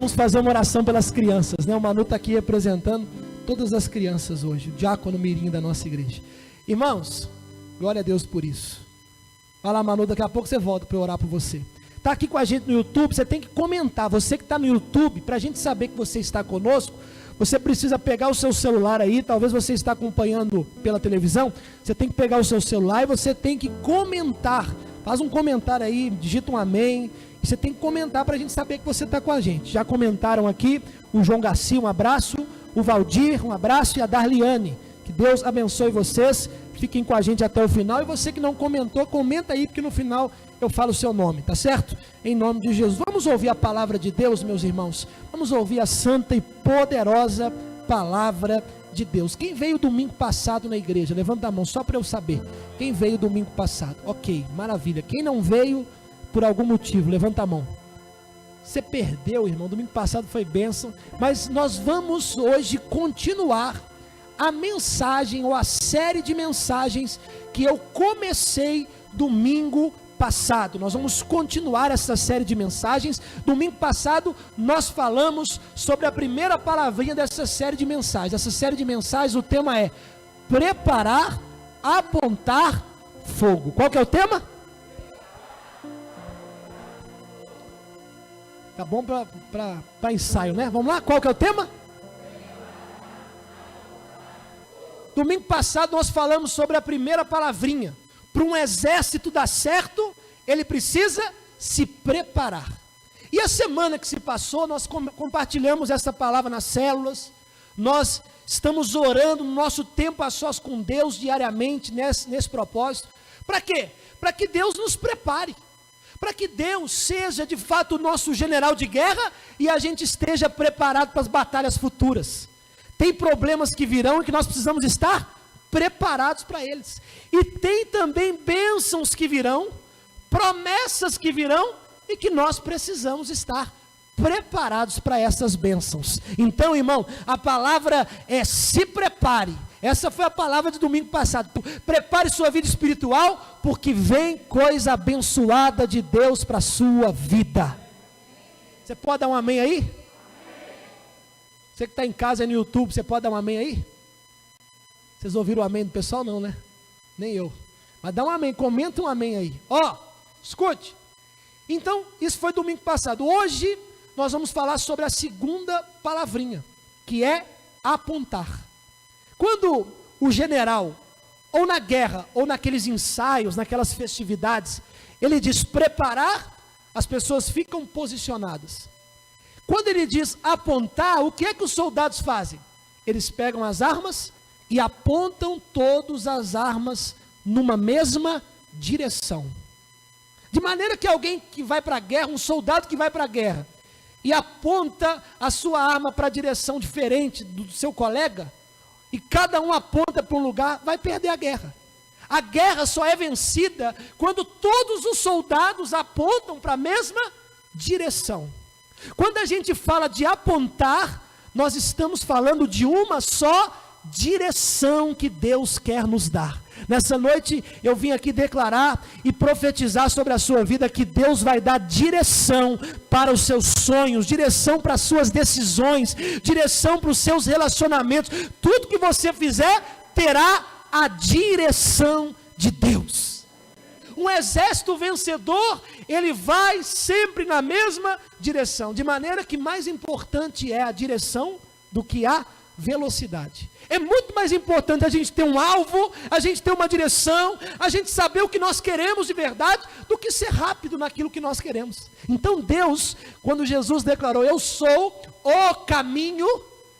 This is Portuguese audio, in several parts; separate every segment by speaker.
Speaker 1: Vamos fazer uma oração pelas crianças, né? O Manu está aqui representando todas as crianças hoje, o diácono mirim da nossa igreja. Irmãos, glória a Deus por isso. Vai lá, Manu, daqui a pouco você volta para eu orar por você. Está aqui com a gente no YouTube, você tem que comentar. Você que está no YouTube, para a gente saber que você está conosco, você precisa pegar o seu celular aí. Talvez você está acompanhando pela televisão. Você tem que pegar o seu celular e você tem que comentar. Faz um comentário aí, digita um amém. E você tem que comentar para a gente saber que você está com a gente. Já comentaram aqui o João Garcia, um abraço. O Valdir, um abraço. E a Darliane. Que Deus abençoe vocês. Fiquem com a gente até o final. E você que não comentou, comenta aí, porque no final eu falo o seu nome, tá certo? Em nome de Jesus. Vamos ouvir a palavra de Deus, meus irmãos. Vamos ouvir a santa e poderosa palavra de Deus. Quem veio domingo passado na igreja? Levanta a mão, só para eu saber. Quem veio domingo passado? Ok, maravilha. Quem não veio por algum motivo? Levanta a mão. Você perdeu, irmão. Domingo passado foi bênção. Mas nós vamos hoje continuar a mensagem ou a série de mensagens que eu comecei domingo passado. Nós vamos continuar essa série de mensagens. Domingo passado nós falamos sobre a primeira palavrinha dessa série de mensagens. Essa série de mensagens, o tema é preparar, apontar fogo. Qual que é o tema? Tá bom para ensaio, né? Vamos lá, qual que é o tema? Domingo passado nós falamos sobre a primeira palavrinha. Para um exército dar certo, ele precisa se preparar. E a semana que se passou, nós compartilhamos essa palavra nas células. Nós estamos orando no nosso tempo a sós com Deus diariamente nesse propósito. Para quê? Para que Deus nos prepare. Para que Deus seja de fato o nosso general de guerra e a gente esteja preparado para as batalhas futuras. Tem problemas que virão e que nós precisamos estar preparados para eles. E tem também bênçãos que virão, promessas que virão e que nós precisamos estar preparados para essas bênçãos. Então, irmão, a palavra é se prepare. Essa foi a palavra de domingo passado. Prepare sua vida espiritual, porque vem coisa abençoada de Deus para a sua vida. Você pode dar um amém aí? Você que está em casa no YouTube, você pode dar um amém aí? Vocês ouviram o amém do pessoal? Não, né? Nem eu. Mas dá um amém, comenta um amém aí. Ó, escute. Então, isso foi domingo passado. Hoje, nós vamos falar sobre a segunda palavrinha, que é apontar. Quando o general, ou na guerra, ou naqueles ensaios, naquelas festividades, ele diz preparar, as pessoas ficam posicionadas. Quando ele diz apontar, o que é que os soldados fazem? Eles pegam as armas e apontam todas as armas numa mesma direção. De maneira que alguém que vai para a guerra, um soldado que vai para a guerra, e aponta a sua arma para a direção diferente do seu colega, e cada um aponta para um lugar, vai perder a guerra. A guerra só é vencida quando todos os soldados apontam para a mesma direção. Quando a gente fala de apontar, nós estamos falando de uma só direção que Deus quer nos dar. Nessa noite eu vim aqui declarar e profetizar sobre a sua vida que Deus vai dar direção para os seus sonhos, direção para as suas decisões, direção para os seus relacionamentos. Tudo que você fizer terá a direção de Deus. Um exército vencedor, ele vai sempre na mesma direção, de maneira que mais importante é a direção do que a velocidade. É muito mais importante a gente ter um alvo, a gente ter uma direção, a gente saber o que nós queremos de verdade, do que ser rápido naquilo que nós queremos. Então Deus, quando Jesus declarou, eu sou o caminho,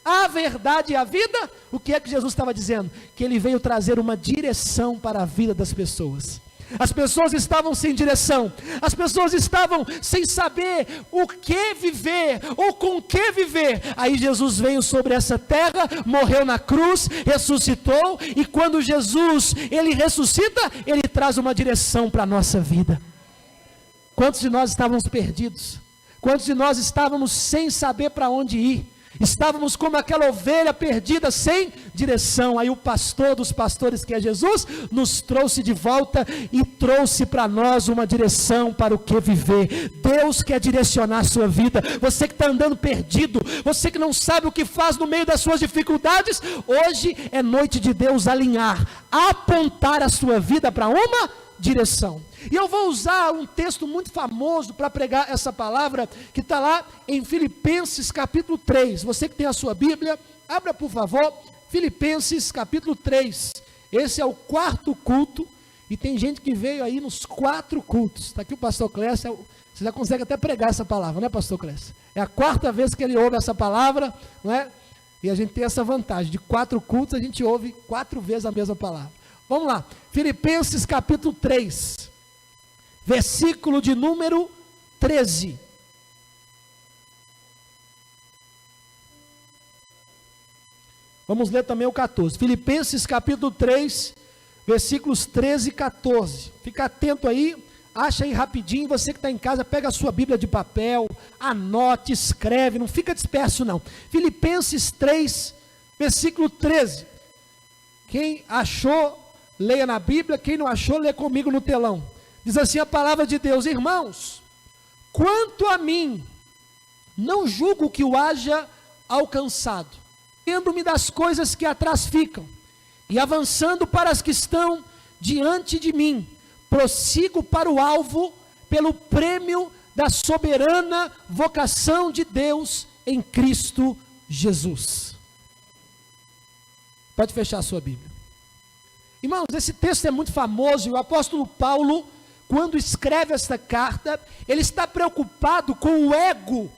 Speaker 1: a verdade e a vida, o que é que Jesus estava dizendo? Que ele veio trazer uma direção para a vida das pessoas. As pessoas estavam sem direção, as pessoas estavam sem saber o que viver, ou com que viver. Aí Jesus veio sobre essa terra, morreu na cruz, ressuscitou, e quando Jesus, ele ressuscita, ele traz uma direção para a nossa vida. Quantos de nós estávamos perdidos? Quantos de nós estávamos sem saber para onde ir? Estávamos como aquela ovelha perdida sem direção. Aí o pastor dos pastores, que é Jesus, nos trouxe de volta e trouxe para nós uma direção para o que viver. Deus quer direcionar a sua vida. Você que está andando perdido, você que não sabe o que faz no meio das suas dificuldades, hoje é noite de Deus alinhar, apontar a sua vida para uma direção. E eu vou usar um texto muito famoso para pregar essa palavra, que está lá em Filipenses capítulo 3. Você que tem a sua Bíblia, abra por favor, Filipenses capítulo 3. Esse é o 4º culto, e tem gente que veio aí nos 4 cultos. Está aqui o pastor Clécio, você já consegue até pregar essa palavra, né, pastor Clécio? É a 4ª vez que ele ouve essa palavra, não é? E a gente tem essa vantagem, de 4 cultos a gente ouve 4 vezes a mesma palavra. Vamos lá, Filipenses capítulo 3, versículo de número 13. Vamos ler também o 14. Filipenses capítulo 3, versículos 13 e 14. Fica atento aí, acha aí rapidinho. Você que está em casa, pega a sua Bíblia de papel, anote, escreve, não fica disperso não. Filipenses 3, versículo 13. Quem achou, leia na Bíblia. Quem não achou, lê comigo no telão. Diz assim a palavra de Deus: irmãos, quanto a mim, não julgo que o haja alcançado, lembro-me das coisas que atrás ficam, e avançando para as que estão diante de mim, prossigo para o alvo, pelo prêmio da soberana vocação de Deus em Cristo Jesus. Pode fechar a sua Bíblia. Irmãos, esse texto é muito famoso, e o apóstolo Paulo, quando escreve esta carta, ele está preocupado com o ego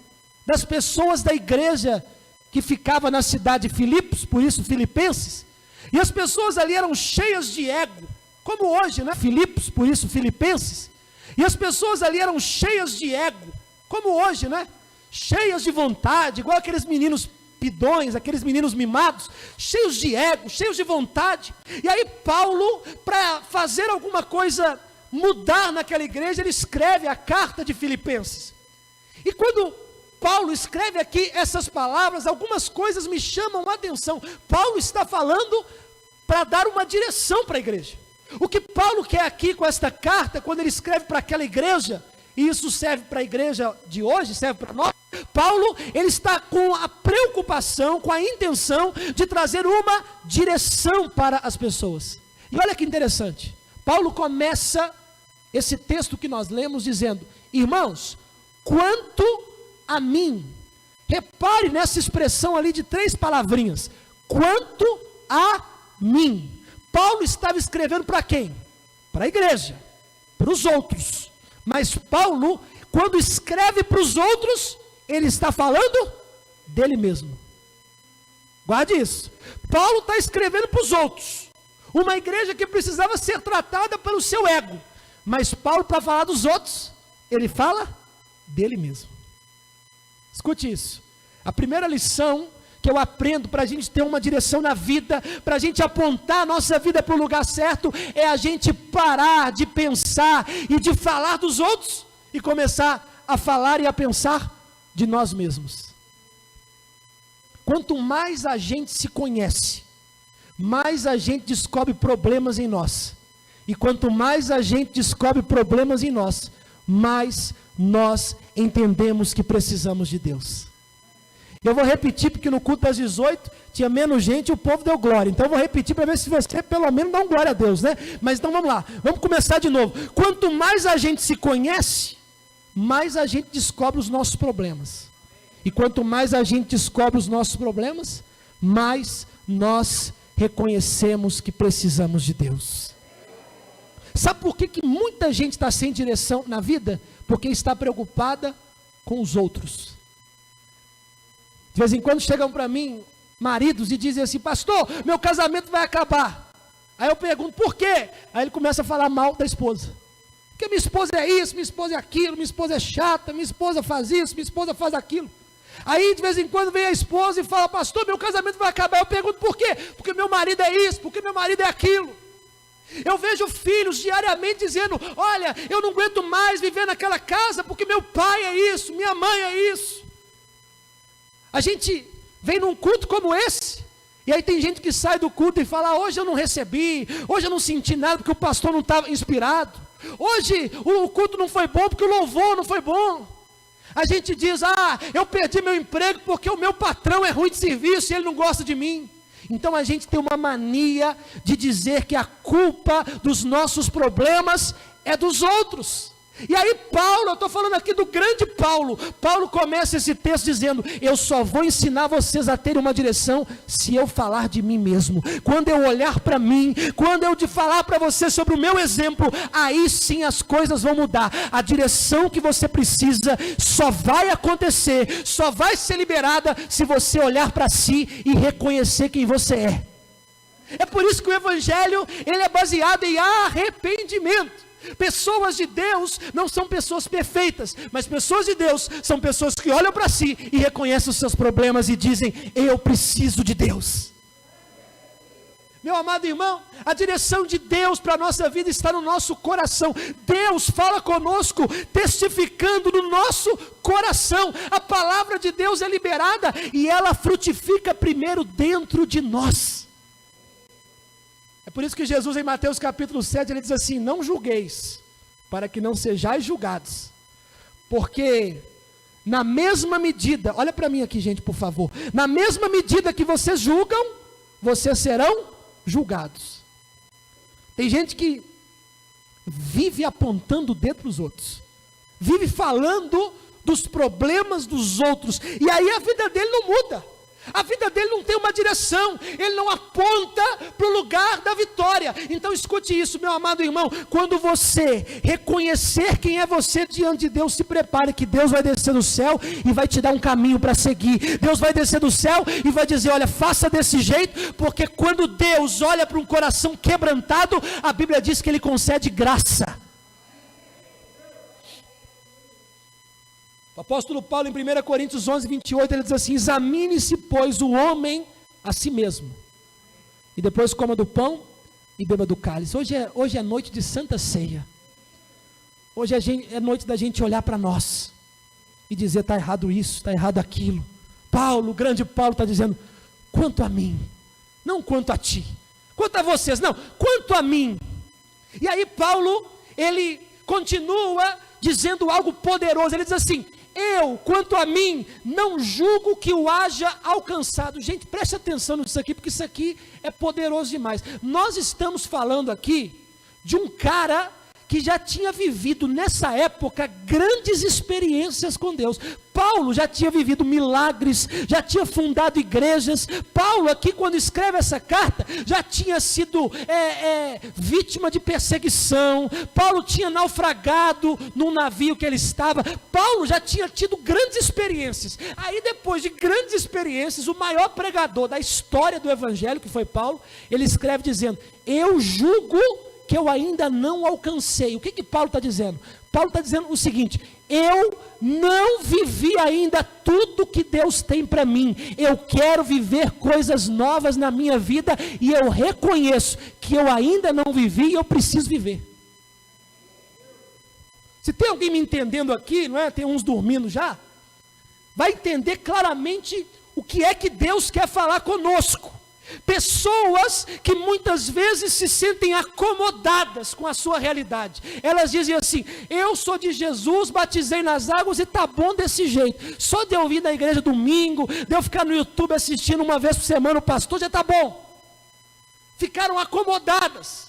Speaker 1: das pessoas da igreja que ficava na cidade de Filipos, por isso Filipenses, e as pessoas ali eram cheias de ego, como hoje, né? Filipos, por isso Filipenses, e as pessoas ali eram cheias de ego, como hoje, né? Cheias de vontade, igual aqueles meninos pidões, aqueles meninos mimados, cheios de ego, cheios de vontade. E aí Paulo, para fazer alguma coisa mudar naquela igreja, ele escreve a carta de Filipenses. E quando Paulo escreve aqui essas palavras, algumas coisas me chamam a atenção. Paulo está falando para dar uma direção para a igreja. O que Paulo quer aqui com esta carta, quando ele escreve para aquela igreja, e isso serve para a igreja de hoje, serve para nós, Paulo, ele está com a preocupação, com a intenção de trazer uma direção para as pessoas. E olha que interessante, Paulo começa esse texto que nós lemos dizendo: irmãos, quanto a mim, repare nessa expressão ali de 3 palavrinhas, quanto a mim. Paulo estava escrevendo para quem? Para a igreja, para os outros. Mas Paulo, quando escreve para os outros, ele está falando dele mesmo. Guarde isso. Paulo está escrevendo para os outros, uma igreja que precisava ser tratada pelo seu ego. Mas Paulo, para falar dos outros, ele fala dele mesmo. Escute isso. A primeira lição que eu aprendo para a gente ter uma direção na vida, para a gente apontar a nossa vida para o lugar certo, é a gente parar de pensar e de falar dos outros e começar a falar e a pensar de nós mesmos. Quanto mais a gente se conhece, mais a gente descobre problemas em nós. E quanto mais a gente descobre problemas em nós, mais nós entendemos que precisamos de Deus. Eu vou repetir, porque no culto das 18 tinha menos gente e o povo deu glória. Então eu vou repetir para ver se você pelo menos dá um glória a Deus, né? Mas então vamos lá, vamos começar de novo. Quanto mais a gente se conhece, mais a gente descobre os nossos problemas. E quanto mais a gente descobre os nossos problemas, mais nós reconhecemos que precisamos de Deus. Sabe por que muita gente está sem direção na vida? Porque está preocupada com os outros. De vez em quando chegam para mim maridos e dizem assim: pastor, meu casamento vai acabar. Aí eu pergunto, por quê? Aí ele começa a falar mal da esposa. Porque minha esposa é isso, minha esposa é aquilo, minha esposa é chata, minha esposa faz isso, minha esposa faz aquilo. Aí de vez em quando vem a esposa e fala: pastor, meu casamento vai acabar. Eu pergunto, por quê? Porque meu marido é isso, porque meu marido é aquilo. Eu vejo filhos diariamente dizendo: olha, eu não aguento mais viver naquela casa, porque meu pai é isso, minha mãe é isso. A gente vem num culto como esse, e aí tem gente que sai do culto e fala: hoje eu não recebi, hoje eu não senti nada porque o pastor não estava inspirado, hoje o culto não foi bom porque o louvor não foi bom. A gente diz: eu perdi meu emprego porque o meu patrão é ruim de serviço e ele não gosta de mim. Então a gente tem uma mania de dizer que a culpa dos nossos problemas é dos outros. E aí Paulo, eu estou falando aqui do grande Paulo começa esse texto dizendo: eu só vou ensinar vocês a terem uma direção se eu falar de mim mesmo. Quando eu olhar para mim, quando eu te falar para você sobre o meu exemplo, aí sim as coisas vão mudar. A direção que você precisa só vai acontecer, só vai ser liberada se você olhar para si e reconhecer quem você é. É por isso que o Evangelho, ele é baseado em arrependimento. Pessoas de Deus não são pessoas perfeitas, mas pessoas de Deus são pessoas que olham para si e reconhecem os seus problemas e dizem: eu preciso de Deus. Meu amado irmão, a direção de Deus para a nossa vida está no nosso coração. Deus fala conosco, testificando no nosso coração. A palavra de Deus é liberada e ela frutifica primeiro dentro de nós. É por isso que Jesus, em Mateus capítulo 7, ele diz assim: não julgueis, para que não sejais julgados, porque na mesma medida, olha para mim aqui, gente, por favor, na mesma medida que vocês julgam, vocês serão julgados. Tem gente que vive apontando o dedo para os outros, vive falando dos problemas dos outros, e aí a vida dele não muda. A vida dele não tem uma direção, ele não aponta para o lugar da vitória. Então escute isso, meu amado irmão: quando você reconhecer quem é você diante de Deus, se prepare que Deus vai descer do céu e vai te dar um caminho para seguir. Deus vai descer do céu e vai dizer: olha, faça desse jeito, porque quando Deus olha para um coração quebrantado, a Bíblia diz que Ele concede graça. O apóstolo Paulo, em 1 Coríntios 11, 28, ele diz assim: examine-se, pois, o homem a si mesmo, e depois coma do pão e beba do cálice. Hoje é noite de Santa Ceia. Hoje é noite da gente olhar para nós e dizer: está errado isso, está errado aquilo. Paulo, o grande Paulo, está dizendo: quanto a mim, não quanto a ti, quanto a vocês, não, quanto a mim. E aí Paulo, ele continua dizendo algo poderoso. Ele diz assim: eu, quanto a mim, não julgo que o haja alcançado. Gente, preste atenção nisso aqui, porque isso aqui é poderoso demais. Nós estamos falando aqui de um cara que já tinha vivido nessa época grandes experiências com Deus. Paulo já tinha vivido milagres, já tinha fundado igrejas. Paulo aqui, quando escreve essa carta, já tinha sido vítima de perseguição. Paulo tinha naufragado num navio que ele estava. Paulo já tinha tido grandes experiências. Aí depois de grandes experiências, o maior pregador da história do Evangelho, que foi Paulo, ele escreve dizendo: eu julgo que eu ainda não alcancei. O que Paulo está dizendo? Paulo está dizendo o seguinte: eu não vivi ainda tudo que Deus tem para mim. Eu quero viver coisas novas na minha vida e eu reconheço que eu ainda não vivi e eu preciso viver. Se tem alguém me entendendo aqui, não é? Tem uns dormindo já, vai entender claramente o que é que Deus quer falar conosco. Pessoas que muitas vezes se sentem acomodadas com a sua realidade. Elas dizem assim: eu sou de Jesus, batizei nas águas e está bom desse jeito. Só de eu vir na igreja domingo, de eu ficar no YouTube assistindo uma vez por semana o pastor, já está bom. Ficaram acomodadas.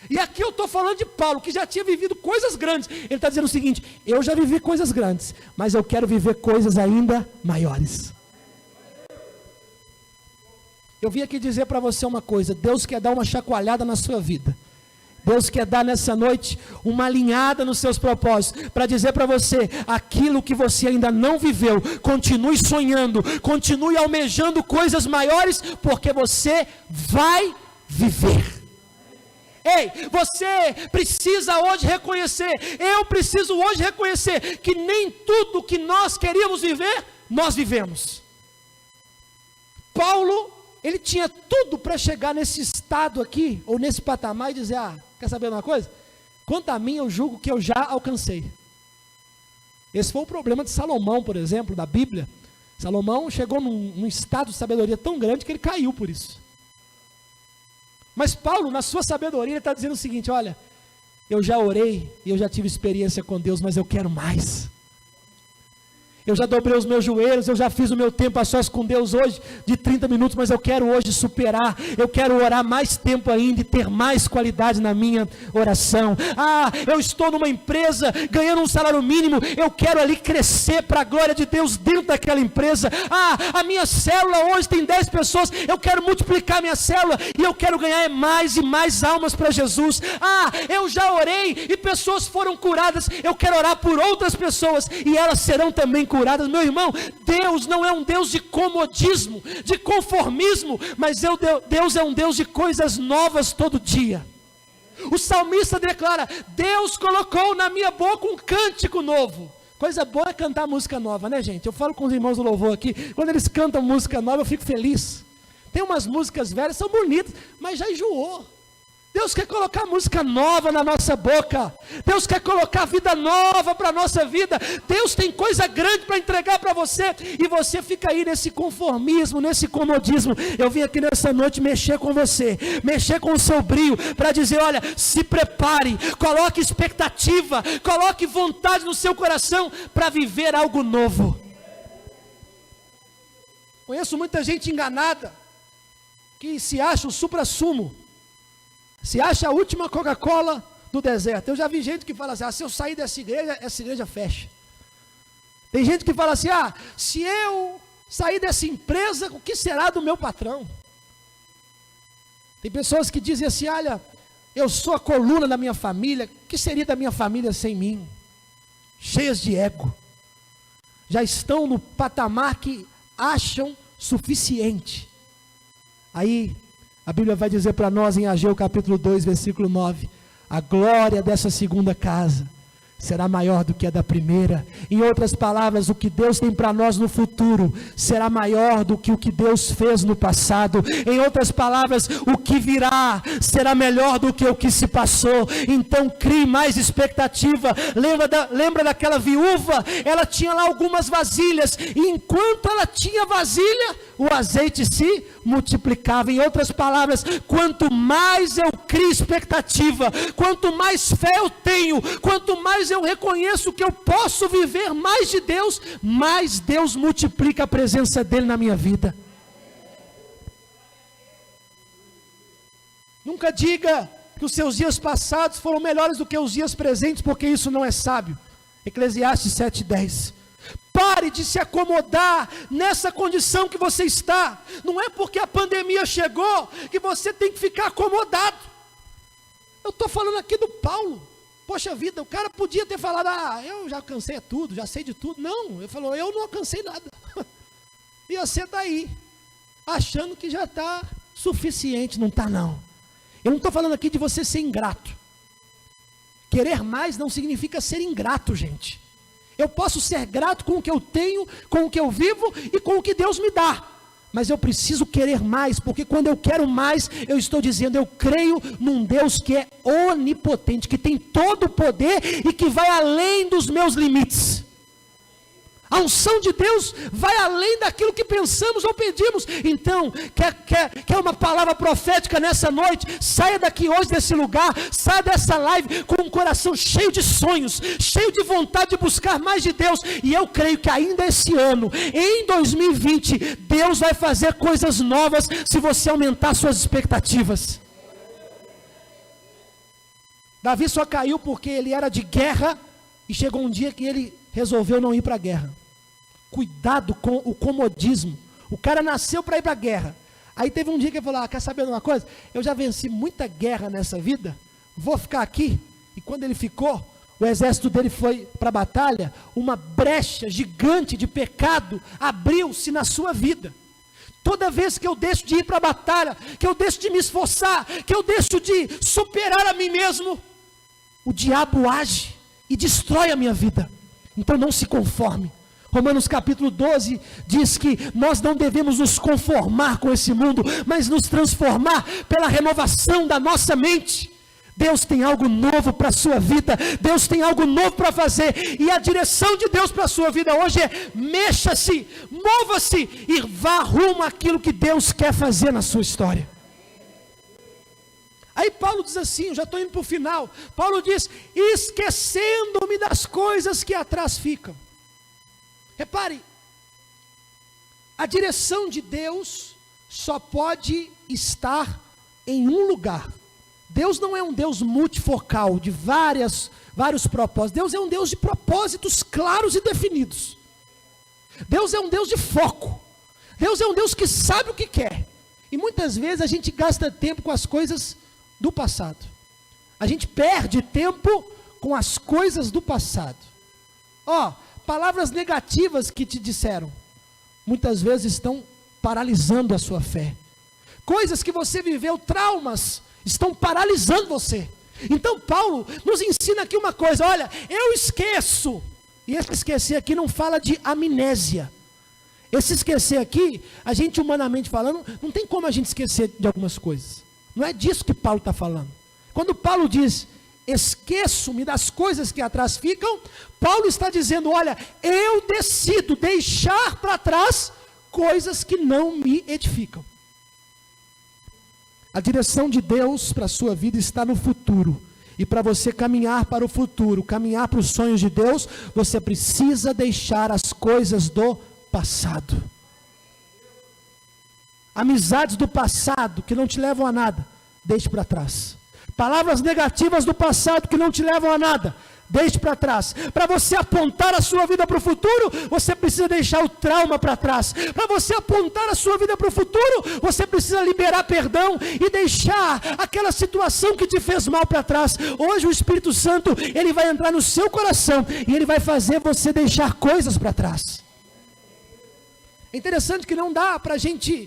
Speaker 1: E aqui eu estou falando de Paulo, que já tinha vivido coisas grandes. Ele está dizendo o seguinte: eu já vivi coisas grandes, mas eu quero viver coisas ainda maiores. Eu vim aqui dizer para você uma coisa: Deus quer dar uma chacoalhada na sua vida. Deus quer dar nessa noite uma alinhada nos seus propósitos, para dizer para você: aquilo que você ainda não viveu, continue sonhando, continue almejando coisas maiores, porque você vai viver. Ei, você precisa hoje reconhecer, eu preciso hoje reconhecer, que nem tudo que nós queríamos viver, nós vivemos. Paulo, ele tinha tudo para chegar nesse estado aqui, ou nesse patamar, e dizer: quer saber uma coisa? Quanto a mim, eu julgo que eu já alcancei. Esse foi o problema de Salomão, por exemplo, da Bíblia. Salomão chegou num estado de sabedoria tão grande que ele caiu por isso. Mas Paulo, na sua sabedoria, ele está dizendo o seguinte: olha, eu já orei e eu já tive experiência com Deus, mas eu quero mais. Eu já dobrei os meus joelhos, eu já fiz o meu tempo a sós com Deus hoje de 30 minutos, mas eu quero hoje superar, eu quero orar mais tempo ainda e ter mais qualidade na minha oração. Eu estou numa empresa ganhando um salário mínimo, eu quero ali crescer para a glória de Deus dentro daquela empresa. A minha célula hoje tem 10 pessoas, eu quero multiplicar minha célula e eu quero ganhar mais e mais almas para Jesus. Eu já orei e pessoas foram curadas, eu quero orar por outras pessoas e elas serão também curadas. Meu irmão, Deus não é um Deus de comodismo, de conformismo, mas Deus é um Deus de coisas novas todo dia. O salmista declara: Deus colocou na minha boca um cântico novo. Coisa boa é cantar música nova, né, gente? Eu falo com os irmãos do louvor aqui, quando eles cantam música nova eu fico feliz. Tem umas músicas velhas, são bonitas, mas já enjoou. Deus quer colocar música nova na nossa boca. Deus quer colocar vida nova para a nossa vida. Deus tem coisa grande para entregar para você. E você fica aí nesse conformismo, nesse comodismo. Eu vim aqui nessa noite mexer com você, mexer com o seu brio, para dizer: olha, se prepare, coloque expectativa, coloque vontade no seu coração para viver algo novo. Conheço muita gente enganada, que se acha o supra-sumo, se acha a última Coca-Cola do deserto. Eu já vi gente que fala assim: se eu sair dessa igreja fecha. Tem gente que fala assim: se eu sair dessa empresa, o que será do meu patrão? Tem pessoas que dizem assim: olha, eu sou a coluna da minha família, o que seria da minha família sem mim? Cheias de ego. Já estão no patamar que acham suficiente. Aí a Bíblia vai dizer para nós em Ageu capítulo 2, versículo 9: a glória dessa segunda casa será maior do que a da primeira. Em outras palavras, o que Deus tem para nós no futuro será maior do que o que Deus fez no passado. Em outras palavras, o que virá será melhor do que o que se passou. Então crie mais expectativa. Lembra daquela viúva? Ela tinha lá algumas vasilhas, e enquanto ela tinha vasilha, o azeite se multiplicava. Em outras palavras, quanto mais eu crio expectativa, quanto mais fé eu tenho, quanto mais eu reconheço que eu posso viver mais de Deus, mais Deus multiplica a presença dele na minha vida. Nunca diga que os seus dias passados foram melhores do que os dias presentes, porque isso não é sábio. Eclesiastes 7:10. Pare de se acomodar nessa condição que você está. Não é porque a pandemia chegou que você tem que ficar acomodado. Eu estou falando aqui do Paulo. Poxa vida, o cara podia ter falado: eu já alcancei tudo, já sei de tudo. Não, ele falou: eu não alcancei nada. E você está aí, achando que já está suficiente. Não está, não. Eu não estou falando aqui de você ser ingrato. Querer mais não significa ser ingrato, gente. Eu posso ser grato com o que eu tenho, com o que eu vivo e com o que Deus me dá. Mas eu preciso querer mais, porque quando eu quero mais, eu estou dizendo: eu creio num Deus que é onipotente, que tem todo o poder e que vai além dos meus limites. A unção de Deus vai além daquilo que pensamos ou pedimos. Então, quer uma palavra profética nessa noite? Saia daqui hoje desse lugar, saia dessa live com um coração cheio de sonhos, cheio de vontade de buscar mais de Deus. E eu creio que ainda esse ano, em 2020, Deus vai fazer coisas novas se você aumentar suas expectativas. Davi só caiu porque ele era de guerra e chegou um dia que ele resolveu não ir para a guerra. Cuidado com o comodismo. O cara nasceu para ir para a guerra. Aí teve um dia que ele falou: quer saber de uma coisa? Eu já venci muita guerra nessa vida, vou ficar aqui. E quando ele ficou, o exército dele foi para a batalha, uma brecha gigante de pecado abriu-se na sua vida. Toda vez que eu deixo de ir para a batalha, que eu deixo de me esforçar, que eu deixo de superar a mim mesmo, o diabo age e destrói a minha vida. Então não se conforme. Romanos capítulo 12 diz que nós não devemos nos conformar com esse mundo, mas nos transformar pela renovação da nossa mente. Deus tem algo novo para a sua vida, Deus tem algo novo para fazer, e a direção de Deus para a sua vida hoje é: mexa-se, mova-se e vá rumo àquilo que Deus quer fazer na sua história. Aí Paulo diz assim, eu já estou indo para o final, Paulo diz: esquecendo-me das coisas que atrás ficam. Repare, a direção de Deus só pode estar em um lugar. Deus não é um Deus multifocal, de vários propósitos. Deus é um Deus de propósitos claros e definidos. Deus é um Deus de foco. Deus é um Deus que sabe o que quer. E muitas vezes a gente gasta tempo com as coisas do passado. A gente perde tempo com as coisas do passado. Palavras negativas que te disseram, muitas vezes estão paralisando a sua fé. Coisas que você viveu, traumas, estão paralisando você. Então Paulo nos ensina aqui uma coisa: olha, eu esqueço. E esse esquecer aqui não fala de amnésia. Esse esquecer aqui, a gente humanamente falando, não tem como a gente esquecer de algumas coisas. Não é disso que Paulo está falando. Quando Paulo diz: esqueço-me das coisas que atrás ficam, Paulo está dizendo: olha, eu decido deixar para trás coisas que não me edificam. A direção de Deus para a sua vida está no futuro. E para você caminhar para o futuro, caminhar para os sonhos de Deus, você precisa deixar as coisas do passado. Amizades do passado que não te levam a nada, deixe para trás. Palavras negativas do passado que não te levam a nada, deixe para trás. Para você apontar a sua vida para o futuro, você precisa deixar o trauma para trás. Para você apontar a sua vida para o futuro, você precisa liberar perdão e deixar aquela situação que te fez mal para trás. Hoje o Espírito Santo, ele vai entrar no seu coração e ele vai fazer você deixar coisas para trás. É interessante que não dá para a gente